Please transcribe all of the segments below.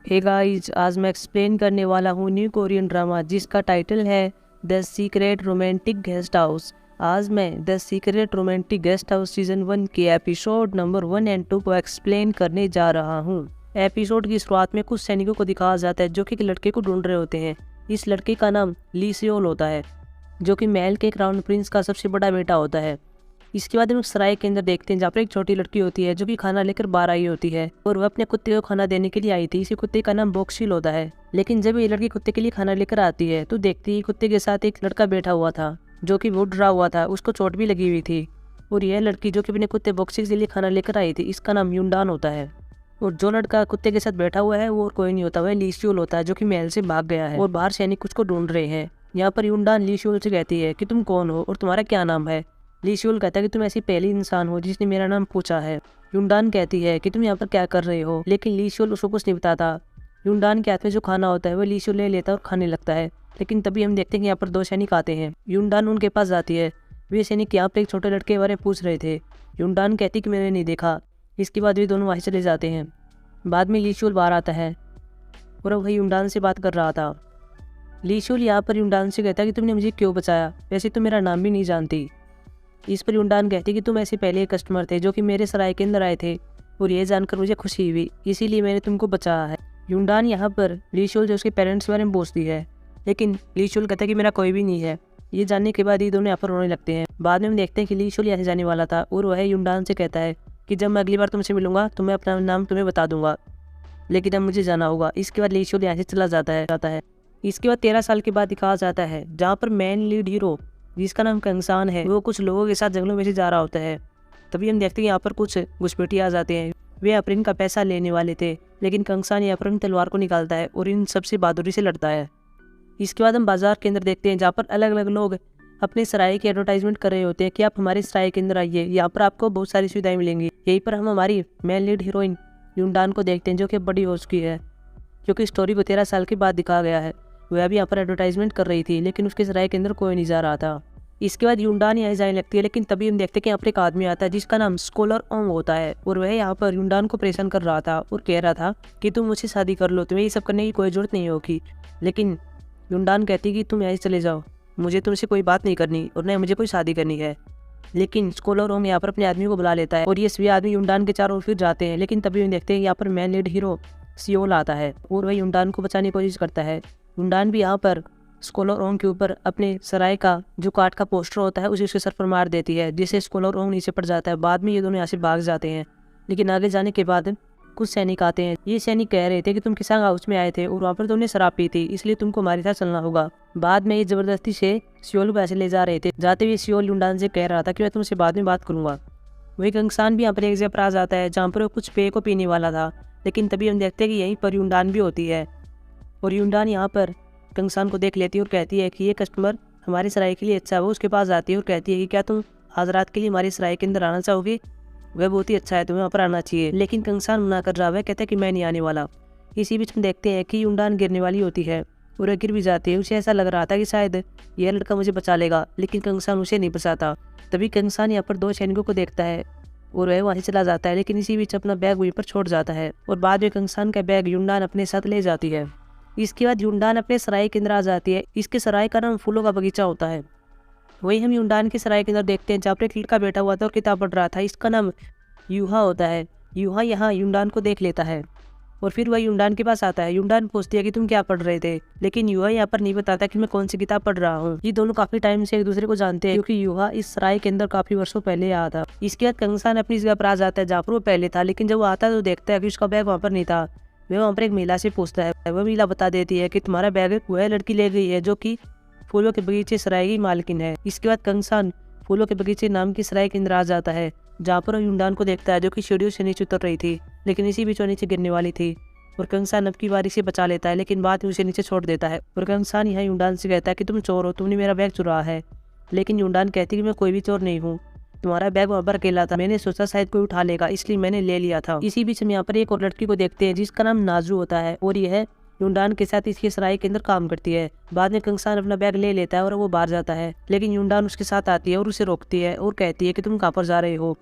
Hey guys, आज मैं explain करने वाला हूँ न्यू कोरियन ड्रामा जिसका टाइटल है the secret romantic guest house. आज मैं the secret romantic guest house season 1 के एपिसोड नंबर 1 और 2 को एक्सप्लेन करने जा रहा हूँ। एपिसोड की शुरुआत में कुछ सैनिकों को दिखाया जाता है जो कि एक लड़के को ढूंढ रहे होते हैं। इस लड़के का नाम ली सेओल होता है जो कि महल के क्राउन प्रिंस का सबसे बड़ा बेटा होता है। इसके बाद हम सराय के अंदर देखते हैं जहाँ पर एक छोटी लड़की होती है जो कि खाना लेकर बाहर आई होती है और वह अपने कुत्ते को खाना देने के लिए आई थी। इसी कुत्ते का नाम बॉक्सिल होता है। लेकिन जब ये लड़की कुत्ते के लिए खाना लेकर आती है तो देखती है कुत्ते के साथ एक लड़का बैठा हुआ था जो कि बहुत डरा हुआ था, उसको चोट भी लगी हुई थी। और यह लड़की जो कि अपने कुत्ते बॉक्सिल के लिए खाना लेकर आई थी, इसका नाम युनडान होता है। और जो लड़का कुत्ते के साथ बैठा हुआ है वो और कोई नहीं होता, वह ली सेओल होता है जो कि महल से भाग गया है और बाहर सैनिक कुछ को ढूंढ रहे हैं। यहाँ पर युनडान ली सेओल से कहती है कि तुम कौन हो और तुम्हारा क्या नाम है। ली सेओल कहता है कि तुम ऐसी पहली इंसान हो जिसने मेरा नाम पूछा है। युनडान कहती है कि तुम यहाँ पर क्या कर रहे हो, लेकिन ली सेओल उसको कुछ नहीं बताता। युनडान के हाथ में जो खाना होता है वो ली सेओल ले लेता है और खाने लगता है। लेकिन तभी हम देखते हैं कि यहाँ पर 2 सैनिक आते हैं। युनडान उनके पास जाती है। वे सैनिक यहाँ पर एक छोटे लड़के के बारे में पूछ रहे थे। युनडान कहती कि मैंने नहीं देखा। इसके बाद वे दोनों वहाँ चले जाते हैं। बाद में ली सेओल बाहर आता है और वही युनडान से बात कर रहा था। ली सेओल यहाँ पर युनडान से कहता है कि तुमने मुझे क्यों बचाया, वैसे तो मेरा नाम भी नहीं जानती। इस पर युनडान कहती कि तुम ऐसे पहले कस्टमर थे जो कि मेरे सराय के अंदर आए थे और ये जानकर मुझे खुशी हुई, इसीलिए मैंने तुमको बचाया है। युनडान यहाँ पर ली सेओल जो उसके पेरेंट्स के बारे में पूछती है, लेकिन ली सेओल कहता है कि मेरा कोई भी नहीं है। ये जानने के बाद ये दोनों यहाँ पर रोने लगते हैं। बाद में हम देखते हैं कि ली सेओल यहाँ से जाने वाला था और वह युनडान से कहता है कि जब मैं अगली बार तुमसे मिलूंगा तो मैं अपना नाम तुम्हें बता दूंगा, लेकिन अब मुझे जाना होगा। इसके बाद ली सेओल यहाँ से चला जाता है। इसके बाद 13 साल के बाद दिखाया जाता है जहाँ पर मेन लीड हीरो जिसका नाम कंगसान है वो कुछ लोगों के साथ जंगलों में से जा रहा होता है। तभी हम देखते हैं यहाँ पर कुछ घुसपैठिए आ जाते हैं। वे अपरिन का पैसा लेने वाले थे, लेकिन कंगसान यहाँ पर तलवार को निकालता है और इन सबसे बहादुरी से लड़ता है। इसके बाद हम बाजार के अंदर देखते हैं जहाँ पर अलग अलग लोग अपने सराय की एडवर्टाइजमेंट कर रहे होते हैं कि आप हमारे सराय के अंदर आइए, यहाँ पर आपको बहुत सारी सुविधाएं मिलेंगी। यहीं पर हम हमारी मेन लीड हीरोइन युनडान को देखते हैं जो कि बड़ी हो चुकी है, जो कि स्टोरी को 13 साल के बाद दिखाया गया है। वह भी यहाँ पर एडवर्टाइजमेंट कर रही थी, लेकिन उसके सराय के अंदर कोई नहीं जा रहा था। इसके बाद युनडान यहाँ जाने लगती है, लेकिन तभी हम देखते हैं कि यहाँ पर एक आदमी आता है जिसका नाम स्कॉलर ओंग होता है और वह यहाँ पर युनडान को परेशान कर रहा था और कह रहा था कि तुम मुझसे शादी कर लो, तुम्हें ये सब करने की कोई जरूरत नहीं होगी। लेकिन युनडान कहती कि तुम यहाँ चले जाओ, मुझे तुमसे कोई बात नहीं करनी और न मुझे कोई शादी करनी है। लेकिन स्कॉलर ओंग यहाँ पर अपने आदमी को बुला लेता है और ये सभी आदमी युनडान के चारों ओर फिर जाते हैं। लेकिन तभी हम देखते हैं यहाँ पर मैन लीड हीरो सेओल आता है और वह युनडान को बचाने की कोशिश करता है। युनडान भी यहाँ पर स्कॉलर ओंग के ऊपर अपने सराय का जो काठ का पोस्टर होता है उसे उसके सर पर मार देती है, जिससे स्कॉलर ओंग नीचे पड़ जाता है। बाद में ये दोनों यहाँ से भाग जाते हैं। लेकिन आगे जाने के बाद कुछ सैनिक आते हैं। ये सैनिक कह रहे थे कि तुम किसान हाउस में आए थे और वहाँ पर तुमने शराब पी थी, इसलिए तुमको हमारे साथ चलना होगा। बाद में ये जबरदस्ती से सेओल को ऐसे ले जा रहे थे। जाते हुए सेओल युनडान से कह रहा था कि मैं तुमसे बाद में बात करूंगा। वही कंगसान भी यहाँ पर एक जगह पर आ जाता है जहाँ पर वो कुछ पेय को पीने वाला था। लेकिन तभी हम देखते हैं कि यहीं पर युनडान भी होती है और युनडान यहाँ पर कंगसान को देख लेती है और कहती है कि ये कस्टमर हमारे सराय के लिए अच्छा है। वो उसके पास जाती है और कहती है कि क्या तुम आज रात के लिए हमारे सराय के अंदर आना चाहोगे, वह बहुत ही अच्छा है, तुम्हें वहाँ पर आना चाहिए। लेकिन कंगसान मना कर रहा है, कहता है कि मैं नहीं आने वाला। इसी बीच में देखते हैं कि युनडान गिरने वाली होती है और वह गिर भी जाती है। उसे ऐसा लग रहा था कि शायद यह लड़का मुझे बचा लेगा, लेकिन कंगसान उसे नहीं बचाता। तभी कंगसान यहाँ पर 2 सैनिकों को देखता है और वह वहाँ से चला जाता है, लेकिन इसी बीच अपना बैग वहीं पर छोड़ जाता है और बाद में कंगसान का बैग युनडान अपने साथ ले जाती है। इसके बाद युनडान अपने सराय के अंदर आ जाती है। इसके सराय का नाम फूलों का बगीचा होता है। वही हम युनडान के सराय के अंदर देखते हैं जहाँ पर एक लड़का बैठा हुआ था और किताब पढ़ रहा था। इसका नाम यूहा होता है। यूहा यहाँ युनडान को देख लेता है और फिर वह युनडान के पास आता है। युनडान पूछती है कि तुम क्या पढ़ रहे थे, लेकिन यूहा यहाँ पर नहीं बताता कि मैं कौन सी किताब पढ़ रहा हूँ। ये दोनों काफी टाइम से एक दूसरे को जानते हैं क्योंकि यूहा इस सराय के अंदर काफी वर्षों पहले आया था। इसके बाद कंगसान अपनी जगह पर आ जाता है जहाँ पर वो पहले था, लेकिन जब वो आता है तो देखता है कि उसका बैग वहाँ पर नहीं था। वह वहाँ पर एक महिला से पूछता है। वह महिला बता देती है कि तुम्हारा बैग वह लड़की ले गई है जो कि फूलों के बगीचे सराय की मालकिन है। इसके बाद कंगसान फूलों के बगीचे नाम की सराय के अंदर आ जाता है जहाँ पर युनडान को देखता है जो कि सीढ़ियों से नीचे उतर रही थी, लेकिन इसी बीच नीचे गिरने वाली थी और कंगसान अब की बारी से बचा लेता है, लेकिन बाद में उसे नीचे छोड़ देता है। और कंगसान यहाँ युनडान से कहता है कि तुम चोर हो, तुमने मेरा बैग चुराया है। लेकिन युनडान कहती है कि मैं कोई भी चोर नहीं हूँ, तुम्हारा बैग वहाँ पर अकेला था, मैंने सोचा शायद कोई उठा लेगा इसलिए मैंने ले लिया था। इसी बीच हम यहाँ पर एक और लड़की को देखते हैं जिसका नाम नाजू होता है और यह युनडान के साथ इसकी सराय के अंदर काम करती है। बाद में कंगसान अपना बैग ले लेता है और वो बाहर जाता है, लेकिन युनडान उसके साथ आती है और उसे रोकती है और कहती है कि तुम कहाँ पर जा रहे हो,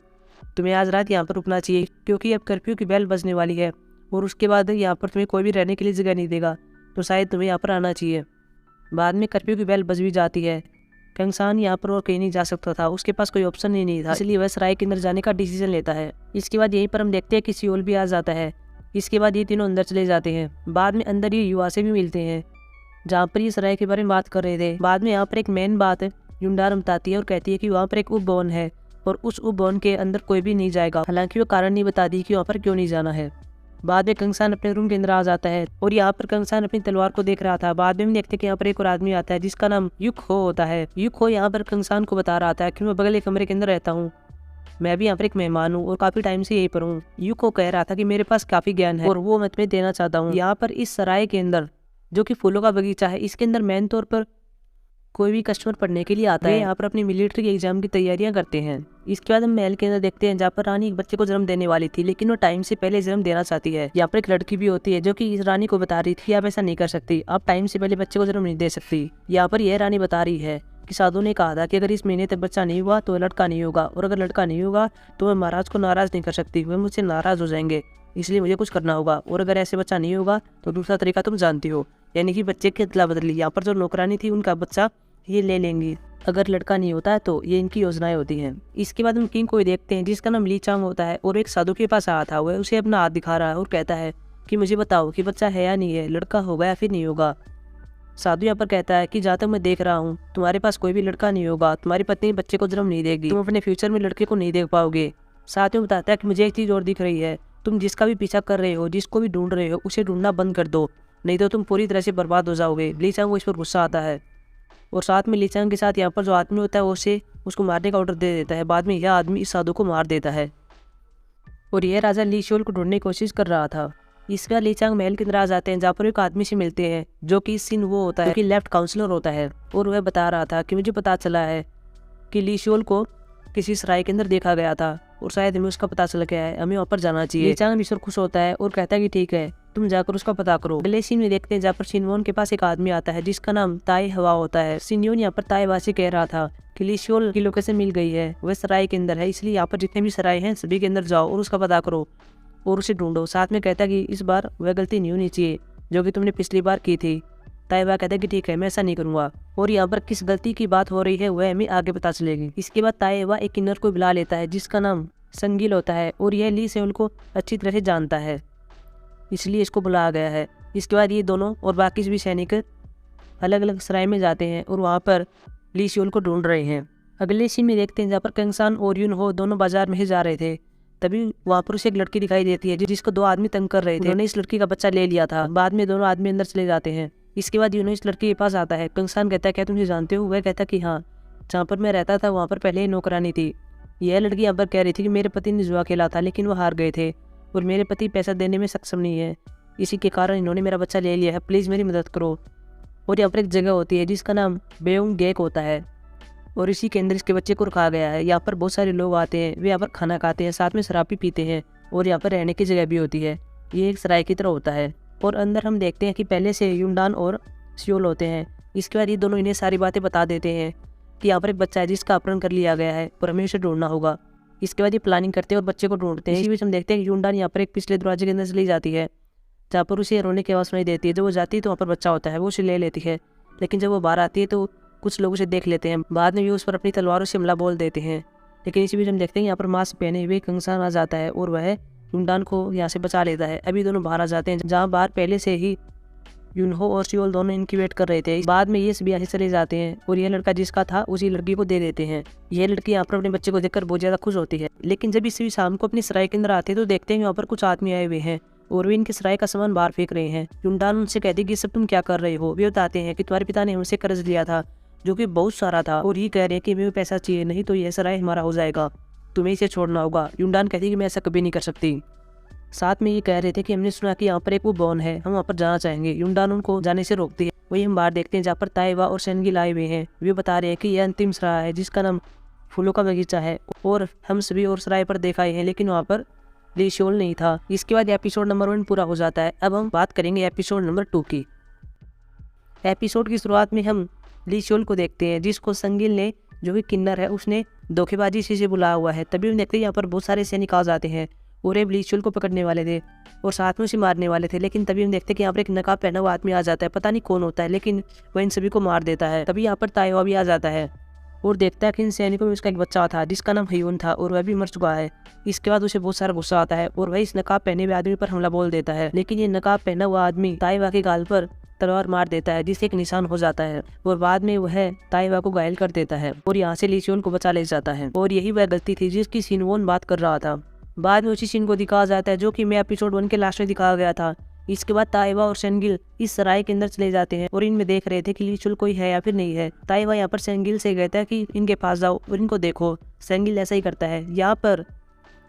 तुम्हें आज रात यहाँ पर रुकना चाहिए क्योंकि अब कर्फ्यू की बेल बजने वाली है और उसके बाद यहाँ पर तुम्हें कोई भी रहने के लिए जगह नहीं देगा, तो शायद तुम्हें यहाँ पर आना चाहिए। बाद में कर्फ्यू की बेल बज भी जाती है। कंगसान यहाँ पर और कहीं नहीं जा सकता था, उसके पास कोई ऑप्शन ही नहीं था, इसलिए वह सराय के अंदर जाने का डिसीजन लेता है। इसके बाद यहीं पर हम देखते हैं कि सियोल भी आ जाता है। इसके बाद ये तीनों अंदर चले जाते हैं। बाद में अंदर ये युवा से भी मिलते हैं, जहाँ पर ये सराय के बारे में बात कर रहे थे। बाद में यहाँ पर एक मेन बात युंडान बताती है और कहती है कि वहाँ पर एक उपभवन है और उस उपभवन के अंदर कोई भी नहीं जाएगा। हालांकि वो कारण नहीं बताती कि वहाँ पर क्यों नहीं जाना है। बाद में कंगसान अपने रूम के अंदर आ जाता है और यहाँ पर कंगसान अपनी तलवार को देख रहा था। बाद में हम देखते हैं कि यहाँ पर एक और आदमी आता है जिसका नाम युक हो होता है। युक हो यहाँ पर कंगसान को बता रहा था कि मैं बगल के कमरे के अंदर रहता हूँ, मैं भी यहाँ पर एक मेहमान हूँ और काफी टाइम से यहीं पर हूँ। युक को कह रहा था कि मेरे पास काफी ज्ञान है और वो मैं तुम्हें देना चाहता हूँ। यहाँ पर इस सराय के अंदर जो कि फूलों का बगीचा है, इसके अंदर मेन तौर पर कोई भी कस्टमर पढ़ने के लिए आता है। यहाँ पर अपनी मिलिट्री एग्जाम की तैयारियां करते हैं। इसके बाद हम महल के अंदर देखते हैं जहाँ पर रानी एक बच्चे को जन्म देने वाली थी, लेकिन वो टाइम से पहले जन्म देना चाहती है। यहाँ पर एक लड़की भी होती है जो कि इस रानी को बता रही थी आप ऐसा नहीं कर सकती, आप टाइम से पहले बच्चे को जन्म नहीं दे सकती। यहाँ पर यह रानी बता रही है कि साधु ने कहा था कि अगर इस महीने तक बच्चा नहीं हुआ तो लड़का नहीं होगा, और अगर लड़का नहीं होगा तो मैं महाराज को नाराज नहीं कर सकती, वह मुझसे नाराज हो जाएंगे, इसलिए मुझे कुछ करना होगा। और अगर ऐसे बच्चा नहीं होगा तो दूसरा तरीका तुम जानती हो, यानी कि बच्चे की अदला बदली। यहाँ पर जो नौकरानी थी उनका बच्चा ये ले लेंगी, अगर लड़का नहीं होता है तो ये इनकी योजनाएं होती हैं। इसके बाद हम किंग को देखते हैं जिसका नाम ली चांग होता है और एक साधु के पास आया था। वह उसे अपना हाथ दिखा रहा है और कहता है कि मुझे बताओ कि बच्चा है या नहीं है, लड़का होगा या फिर नहीं होगा। साधु यहाँ पर कहता है कि जहाँ तक मैं देख रहा हूँ तुम्हारे पास कोई भी लड़का नहीं होगा, तुम्हारी पत्नी बच्चे को जन्म नहीं देगी, तुम अपने फ्यूचर में लड़के को नहीं देख पाओगे। साथ में बताता है कि मुझे एक चीज़ और दिख रही है, तुम जिसका भी पीछा कर रहे हो, जिसको भी ढूंढ रहे हो, उसे ढूंढना बंद कर दो, नहीं तो तुम पूरी तरह से बर्बाद हो जाओगे। ली चांग को इस पर गुस्सा आता है और साथ में ली चांग के साथ यहाँ पर जो आदमी होता है वो उसको मारने का ऑर्डर दे देता है। बाद में यह आदमी इस साधु को मार देता है और यह राजा ली शोल को ढूंढने की कोशिश कर रहा था। इसके बाद ली चांग महल के अंदर आ जाते हैं जहाँ पर एक आदमी से मिलते हैं जो कि सिन वो होता है कि लेफ्ट काउंसलर होता है, और वह बता रहा था कि मुझे पता चला है कि ली शोल को किसी सराय के अंदर देखा गया था और शायद हमें उसका पता चल गया है, हमें वहाँ पर जाना चाहिए। ली चांग ईश्वर खुश होता है और कहता है कि ठीक है तुम जाकर उसका पता करो। अगले सीन में देखते हैं जहाँ पर सिनवोन के पास एक आदमी आता है जिसका नाम ताई हवा होता है। सिनयोन यहाँ पर ताई हवा से कह रहा था कि ली शोल की लोकेशन मिल गई है, वह सराय के अंदर है, इसलिए यहाँ पर जितने भी सराय हैं सभी के अंदर जाओ और उसका पता करो और उसे ढूंढो। साथ में कहता है कि इस बार वह गलती नहीं होनी चाहिए जो कि तुमने पिछली बार की थी। ताइवा कहता है कि ठीक है मैं ऐसा नहीं करूंगा, और यहाँ पर किस गलती की बात हो रही है वह हमें आगे पता चलेगी। इसके बाद ताइवा एक किन्नर को बुला लेता है जिसका नाम संगील होता है और यह ली सेउल को अच्छी तरह से जानता है, इसलिए इसको बुलाया गया है। इसके बाद ये दोनों और बाकी भी सैनिक अलग अलग सराय में जाते हैं और वहाँ पर ली सेउल को ढूंढ रहे हैं। अगले सीन में देखते हैं जहाँ पर कंगसान और यून हो दोनों बाजार में ही जा रहे थे, तभी वहाँ पर उसे एक लड़की दिखाई देती है जिसको दो आदमी तंग कर रहे थे। उन्होंने इस लड़की का बच्चा ले लिया था। बाद में दोनों आदमी अंदर चले जाते हैं। इसके बाद यूनो इस लड़की के पास आता है। कंगसान कहता है क्या तुम जानते हो? वह कहता है कि हाँ, जहाँ पर मैं रहता था वहाँ पर पहले ही नौकरानी थी। यह लड़की यहाँ पर कह रही थी कि मेरे पति ने जुआ खेला था लेकिन वो हार गए थे और मेरे पति पैसा देने में सक्षम नहीं है, इसी के कारण इन्होंने मेरा बच्चा ले लिया है, प्लीज़ मेरी मदद करो। और यहाँ पर एक जगह होती है जिसका नाम बेउंग गेक होता है और इसी के अंदर इसके बच्चे को रखा गया है। यहाँ पर बहुत सारे लोग आते हैं, वे यहाँ पर खाना खाते हैं, साथ में शराब भी पीते हैं और यहाँ पर रहने की जगह भी होती है। ये एक सराय की तरह होता है और अंदर हम देखते हैं कि पहले से युंडान और सियोल होते हैं। इसके बाद ये दोनों इन्हें सारी बातें बता देते हैं कि यहाँ पर एक बच्चा है जिसका अपहरण कर लिया गया है और हमें उसे ढूंढना होगा। इसके बाद ये प्लानिंग करते हैं और बच्चे को ढूंढते हैं। इसी बीच हम देखते हैं कि युंडान यहाँ पर एक पिछले दरवाजे के अंदर चली जाती है जहाँ पर उसे रोने की आवाज़ सुनाई देती है। जब वो जाती है तो वहाँ पर बच्चा होता है, वो उसे ले लेती है, लेकिन जब वो बाहर आती है तो कुछ लोग उसे देख लेते हैं। बाद में भी उस पर अपनी तलवारों से हमला बोल देते हैं। लेकिन इसी बीच हम देखते हैं यहाँ पर मास्क पहने हुए कंगसान आ जाता है और वह युंडान को यहाँ से बचा लेता है। अभी दोनों बाहर आ जाते हैं जहाँ बाहर पहले से ही यूनहो और सियोल दोनों इनकी वेट कर रहे थे। बाद में ये सभी यहाँ से चले जाते हैं और यह लड़का जिसका था उसी लड़की को दे देते हैं। यह लड़की यहाँ पर अपने बच्चे को देखकर बहुत ज्यादा खुश होती है। लेकिन जब इसी शाम को अपनी सराय के अंदर आते हैं तो देखते हैं यहाँ पर कुछ आदमी आए हुए हैं और वे इनके सराय का सामान बाहर फेंक रहे हैं। युंडान उनसे कहती कि सब तुम क्या कर रहे हो? वे बताते हैं कि तुम्हारे पिता ने हमसे कर्ज लिया था जो कि बहुत सारा था और ये कह रहे हैं कि हमें पैसा चाहिए, नहीं तो यह सराय हमारा हो जाएगा, तुम्हें इसे छोड़ना होगा। युंडान कहती कि मैं ऐसा कभी नहीं कर सकती। साथ में ये कह रहे थे कि हमने सुना कि यहाँ पर एक वो बॉन है, हम वहाँ पर जाना चाहेंगे। युंडान उनको जाने से रोकती है। वही हम बाहर देखते हैं जहाँ पर ताइवा और सेनगिल आए हुए हैं। वे बता रहे हैं कि यह अंतिम सराय है जिसका नाम फूलों का बगीचा है और हम सभी और सराय पर देखाए हैं लेकिन वहाँ पर ली सेउल नहीं था। इसके बाद एपिसोड नंबर 1 पूरा हो जाता है। अब हम बात करेंगे एपिसोड नंबर 2 की। एपिसोड की शुरुआत में हम ली सेउल को देखते हैं जिसको संगिल ने, जो कि किन्नर है, उसने धोखेबाजी से बुलाया हुआ है। तभी हम देखते हैं यहाँ पर बहुत सारे सैनिक आ जाते हैं और ये ली चियोल को पकड़ने वाले थे और साथ में उसे मारने वाले थे। लेकिन तभी हम देखते हैं कि यहाँ पर एक नकाब पहना हुआ आदमी आ जाता है, पता नहीं कौन होता है, लेकिन वह इन सभी को मार देता है। तभी यहाँ पर ताइवा भी आ जाता है और देखता है कि इन सैनिकों में उसका एक बच्चा था जिसका नाम हयून था और वह भी मर चुका है। इसके बाद उसे बहुत सारा गुस्सा आता है और वह इस नकाब पहने हुए आदमी पर हमला बोल देता है, लेकिन ये नकाब पहना हुआ आदमी ताइवा के गाल पर तलवार मार देता है जिससे एक निशान हो जाता है और बाद में वह ताइवा को घायल कर देता है और यहाँ से ली चियोल को बचा ले जाता है। और यही वह गलती थी जिसकी सिनवोन बात कर रहा था। बाद में उसी सीन को दिखाया जाता है जो कि मैं एपिसोड 1 के लास्ट में दिखाया गया था। इसके बाद ताइवा और सेंगिल इस सराय के अंदर चले जाते हैं और इनमें देख रहे थे कि ली चियोल कोई है या फिर नहीं है। ताइवा यहाँ पर सेंगिल से कहता है कि इनके पास जाओ और इनको देखो। सेंगिल ऐसा ही करता है। यहाँ पर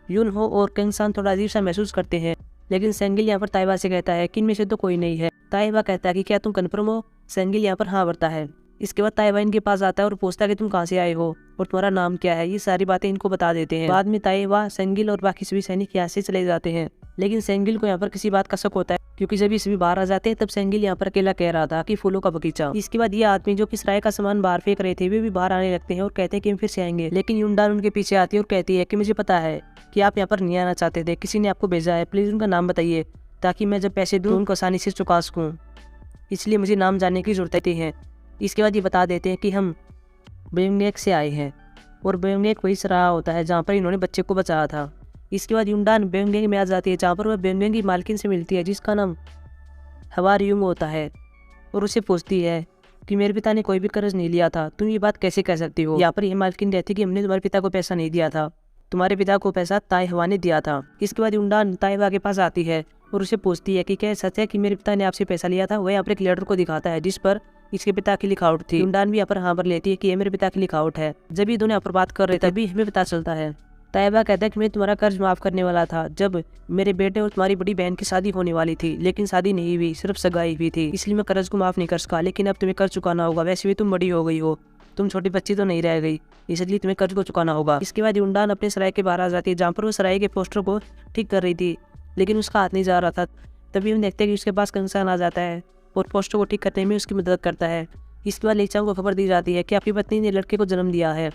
यूनहो और कंगसान थोड़ा अजीब सा महसूस करते हैं, लेकिन सेंगिल यहाँ पर ताइवा से कहता है कि इनमें से तो कोई नहीं है। ताइवा कहता है कि क्या तुम कन्फर्म हो? सेंगिल यहाँ पर हाँ भरता है। इसके बाद ताइवा इनके पास आता है और पूछता है कि तुम कहाँ से आए हो और तुम्हारा नाम क्या है। ये सारी बातें इनको बता देते हैं। बाद में ताइवा, सेंगिल और बाकी सभी सैनिक यहाँ से चले जाते हैं, लेकिन सेंगिल को यहाँ पर किसी बात का शक होता है क्योंकि जब ये सभी बाहर आ जाते हैं तब सेंगिल यहाँ पर अकेला कह रहा था कि फूलों का बगीचा। इसके बाद ये आदमी जो कि सराय का सामान बाहर फेंक रहे थे वे भी बाहर आने लगते हैं और कहते हैं कि हम फिर से आएंगे, लेकिन यूनडान उनके पीछे आती है और कहती है कि मुझे पता है कि आप यहाँ पर नहीं आना चाहते थे, किसी ने आपको भेजा है, प्लीज उनका नाम बताइए ताकि मैं जब पैसे दूँ उनको आसानी से चुका सकूँ, इसलिए मुझे नाम जानने की जरूरत है। इसके बाद ये बता देते हैं कि हम बेंगनेक से आए हैं और बेंगनेक वही सराह होता है जहाँ पर इन्होंने बच्चे को बचाया था। इसके बाद यूनडान बेंगनेक में आ जाती है जहाँ पर वह बेंगनेक की मालकिन से मिलती है जिसका नाम हवारियुंग होता है और उसे पूछती है कि मेरे पिता ने कोई भी कर्ज नहीं लिया था, तुम ये बात कैसे कह सकती हो? यहाँ पर यह मालकिन कहती है कि हमने तुम्हारे पिता को पैसा नहीं दिया था, तुम्हारे पिता को पैसा ताइवा ने दिया था। इसके बाद यूनडान ताइवा के पास आती है और उसे पूछती है कि क्या सच है कि मेरे पिता ने आपसे पैसा लिया था? वह यहाँ पर एक लेटर को दिखाता है जिस पर इसके पिता की लिखावट थी। यूनडान भी यहाँ पर हाँ पर लेती है कि ये मेरे पिता की लिखावट है। जब ये दोनों यहाँ पर बात कर रहे थे तभी हमें पता चलता है ताइवा कहता है कि मैं तुम्हारा कर्ज माफ करने वाला था जब मेरे बेटे और तुम्हारी बड़ी बहन की शादी होने वाली थी, लेकिन शादी नहीं हुई, सिर्फ सगाई हुई थी, इसलिए मैं कर्ज को माफ नहीं कर सका, लेकिन अब तुम्हें कर्ज चुकाना होगा। वैसे भी तुम बड़ी हो गई हो, तुम छोटी बच्ची तो नहीं रह गई, इसलिए तुम्हें कर्ज को चुकाना होगा। इसके बाद यूनडान अपने सराय के बाहर आ जाती है जहाँ पर वो सराय के पोस्टर को ठीक कर रही थी, लेकिन उसका हाथ नहीं जा रहा था। तभी हम देखते हैं कि उसके पास कंगसान आ जाता है और पोस्टर को ठीक करने में उसकी मदद करता है। इसके बाद लीचांग को खबर दी जाती है कि आपकी पत्नी ने लड़के को जन्म दिया है।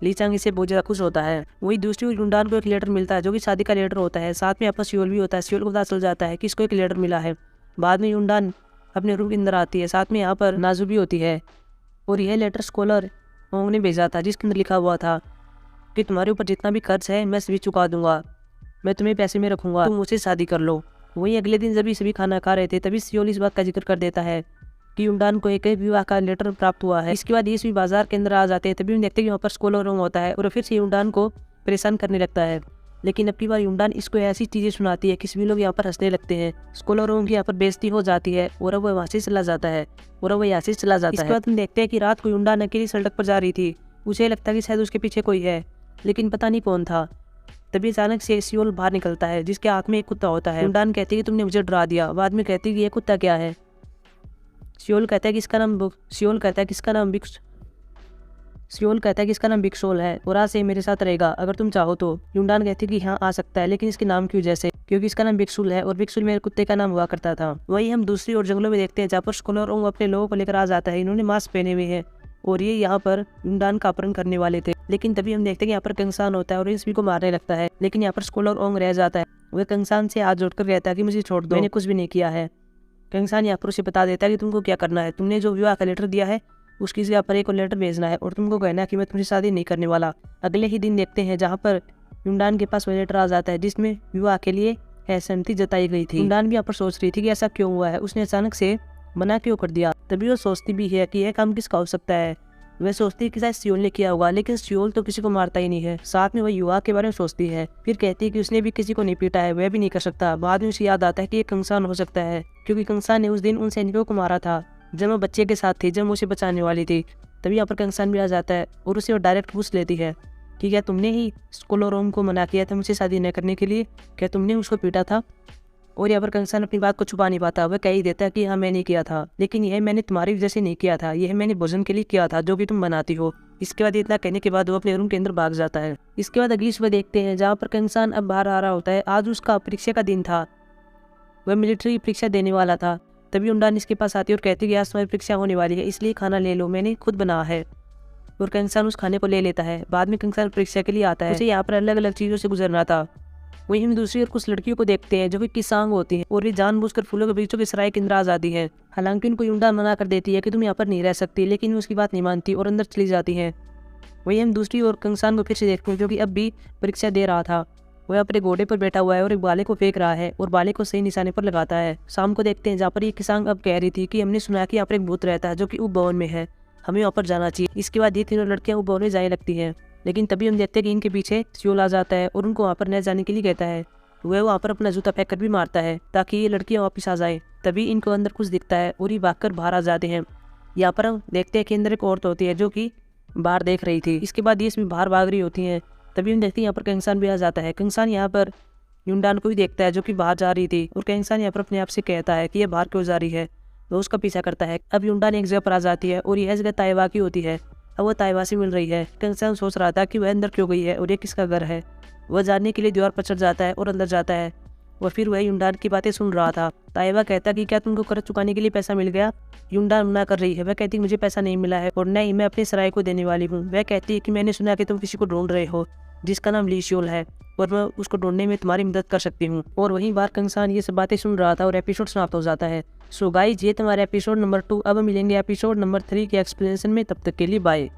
लीचांग इससे बहुत ज़्यादा खुश होता है। वही दूसरी ओर यूनडान को एक लेटर मिलता है जो कि शादी का लेटर होता है, साथ में आपका सियोल भी होता है। सियोल को पता चल जाता है कि इसको एक लेटर मिला है। बाद में यूनडान अपने रूम के अंदर आती है, साथ में यहाँ पर नाजू भी होती है और यह लेटर स्कॉलर ओंग ने भेजा था जिसके अंदर लिखा हुआ था कि तुम्हारे ऊपर जितना भी कर्ज है मैं सभी चुका दूंगा, मैं तुम्हें पैसे में रखूंगा, तुम मुझसे शादी कर लो। वही अगले दिन जब ये सभी खाना खा रहे थे तभी सियोल इस बात का जिक्र कर देता है कि यूनडान को एक विवाह का लेटर प्राप्त हुआ है। इसके बाद ये सभी बाजार के अंदर आ जाते हैं। तभी हम देखते हैं कि वहाँ पर स्कॉलर ओंग होता है और फिर से यूनडान को परेशान करने लगता है, लेकिन अब की बार यूनडान इसको ऐसी चीजें सुनाती है कि सभी लोग यहाँ पर हंसने लगते हैं। स्कॉलर ओंग की यहाँ पर बेइज्जती हो जाती है और अब वह वहाँ से चला जाता है इसके बाद हम देखते हैं कि रात को यूनडान अकेली सड़क पर जा रही थी। उसे लगता है कि शायद उसके पीछे कोई है, लेकिन पता नहीं कौन था। तभी अचानक से सियोल बाहर निकलता है जिसके हाथ में एक कुत्ता होता है। यूनडान कहती है कि तुमने मुझे डरा दिया। बाद में कहती है कि ये कुत्ता क्या है? सियोल कहता है कि इसका नाम बिक्सोल है और आज से मेरे साथ रहेगा अगर तुम चाहो तो। यूनडान कहती है कि हाँ आ सकता है, लेकिन इसके नाम क्यों जैसे? क्योंकि इसका नाम बिक्सुल है और बिक्सुल मेरे कुत्ते का नाम हुआ करता था। वही हम दूसरी ओर जंगलों में देखते हैं जहाँ पर स्कॉलर ओंग अपने लोगों को लेकर आ जाता है। इन्होंने मास्क पहने हुए हैं और ये यहाँ पर यूनडान का अपहरण करने वाले थे, लेकिन तभी हम देखते हैं कि यहाँ पर कंगसान होता है और इस भी को मारने लगता है, लेकिन यहाँ पर स्कॉलर ओंग रह जाता है। वह कंगसान से हाथ जोड़कर कहता है कि मुझे छोड़ दो, मैंने कुछ भी नहीं किया है। कंगसान यहाँ पर उसे बता देता है कि तुमको क्या करना है, तुमने जो विवाह का लेटर दिया है उसकी जगह पर एक और लेटर भेजना है और तुमको कहना है कि मैं तुमसे शादी नहीं करने वाला। अगले ही दिन देखते हैं जहाँ पर यूनडान के पास वह लेटर आ जाता है जिसमें विवाह के लिए असहमति जताई गई थी। यूनडान भी यहाँ पर सोच रही थी कि ऐसा क्यों हुआ है, उसने अचानक से मना क्यों कर दिया। तभी वो सोचती भी है कि यह काम किसका हो सकता है। वह सोचती है कि शायद सियोल ने किया होगा, लेकिन सियोल तो किसी को मारता ही नहीं है। साथ में वह युवा के बारे में सोचती है, फिर कहती है कि उसने भी किसी को नहीं पीटा है, वह भी नहीं कर सकता। बाद में उसे याद आता है कि ये कंगसान हो सकता है, क्योंकि कंगसान ने उस दिन उन सैनिकों को मारा था जब वो बच्चे के साथ थी, जब वो उसे बचाने वाली थी। तभी यहाँ पर कंगसान भी आ जाता है और उसे वो डायरेक्ट पूछ लेती है कि क्या तुमने ही स्कॉलर ओंग को मना किया था मुझसे शादी न करने के लिए? क्या तुमने उसको पीटा था? और यहाँ पर कंगसान अपनी बात को छुपा नहीं पाता, वह कह ही देता है कि हाँ मैंने किया था, लेकिन यह मैंने तुम्हारी वजह से नहीं किया था, यह मैंने भोजन के लिए किया था जो कि तुम बनाती हो। इसके बाद इतना कहने के बाद वो अपने रूम के अंदर भाग जाता है। इसके बाद अगली सुबह देखते हैं जहाँ पर कंगसान अब बाहर आ रहा होता है। आज उसका परीक्षा का दिन था, वह मिलिट्री परीक्षा देने वाला था। तभी यूनडान इसके पास आती है और कहती है कि आज तुम्हारी परीक्षा होने वाली है, इसलिए खाना ले लो, मैंने खुद बना है। और कंगसान उस खाने को ले लेता है। बाद में कंगसान परीक्षा के लिए आता है, उसे यहाँ पर अलग अलग चीज़ों से गुजरना था वहीं हम दूसरी ओर कुछ लड़कियों को देखते हैं जो कि किसांग होती हैं और ये जानबूझकर फूलों के बगीचों के सराय के अंदर आ जाती हैं। हालांकि उनको युंडान मना कर देती है कि तुम यहाँ पर नहीं रह सकती, लेकिन वो उसकी बात नहीं मानती और अंदर चली जाती हैं। वहीं हम दूसरी ओर कंगसान को फिर से देखते हैं जो कि अब भी परीक्षा दे रहा था। वह अपने घोड़े पर बैठा हुआ है और एक बाले को फेंक रहा है और बाले को सही निशाने पर लगाता है। शाम को देखते हैं जहाँ पर ये किसांग अब कह रही थी कि हमने सुना कि यहाँ पर एक भूत रहता है जो कि उप भवन में है, हमें वहाँ पर जाना चाहिए। इसके बाद ये तीनों लड़कियां उप भवन में जाने लगती हैं, लेकिन तभी हम देखते हैं कि इनके पीछे सियोल आ जाता है और उनको वहाँ पर न जाने के लिए कहता है। वह वहाँ पर अपना जूता फेंक कर भी मारता है ताकि ये लड़कियां वापस आ जाए। तभी इनको अंदर कुछ दिखता है और ये भागकर बाहर आ जाते हैं। यहाँ पर हम देखते हैं कि अंदर एक औरत होती है जो कि बाहर देख रही थी। इसके बाद ये इसमें बाहर भाग रही होती हैं। तभी हम देखते हैं यहाँ पर कंगसान भी आ जाता है। कंगसान यहाँ पर युंडान को भी देखता है जो कि बाहर जा रही थी और कंगसान यहाँ पर अपने आप से कहता है कि ये बाहर क्यों जा रही है। वो उसका पीछा करता है। अब युंडान एक जगह पर आ जाती है और यह जगह ताइवा की होती है। अब वो ताइवा से मिल रही है। कंगसान सोच रहा था कि वह अंदर क्यों गई है और ये किसका घर है। वह जानने के लिए दीवार पर चढ़ जाता है और अंदर जाता है। वह फिर वह युंडान की बातें सुन रहा था। ताइवा कहता कि क्या तुमको कर्ज चुकाने के लिए पैसा मिल गया। युंडान मना कर रही है। वह कहती मुझे पैसा नहीं मिला है और न ही मैं अपने सराय को देने वाली हूँ। वह कहती है कि मैंने सुना कि तुम किसी को ढूंढ रहे हो जिसका नाम ली शियोल है और मैं उसको ढूंढने में तुम्हारी मदद कर सकती हूँ। और वहीं बार कंगसान ये सब बातें सुन रहा था और एपिसोड समाप्त हो जाता है। सो गाइस, ये तुम्हारा एपिसोड नंबर 2। अब मिलेंगे एपिसोड नंबर 3 के एक्सप्लेनेशन में। तब तक के लिए बाय।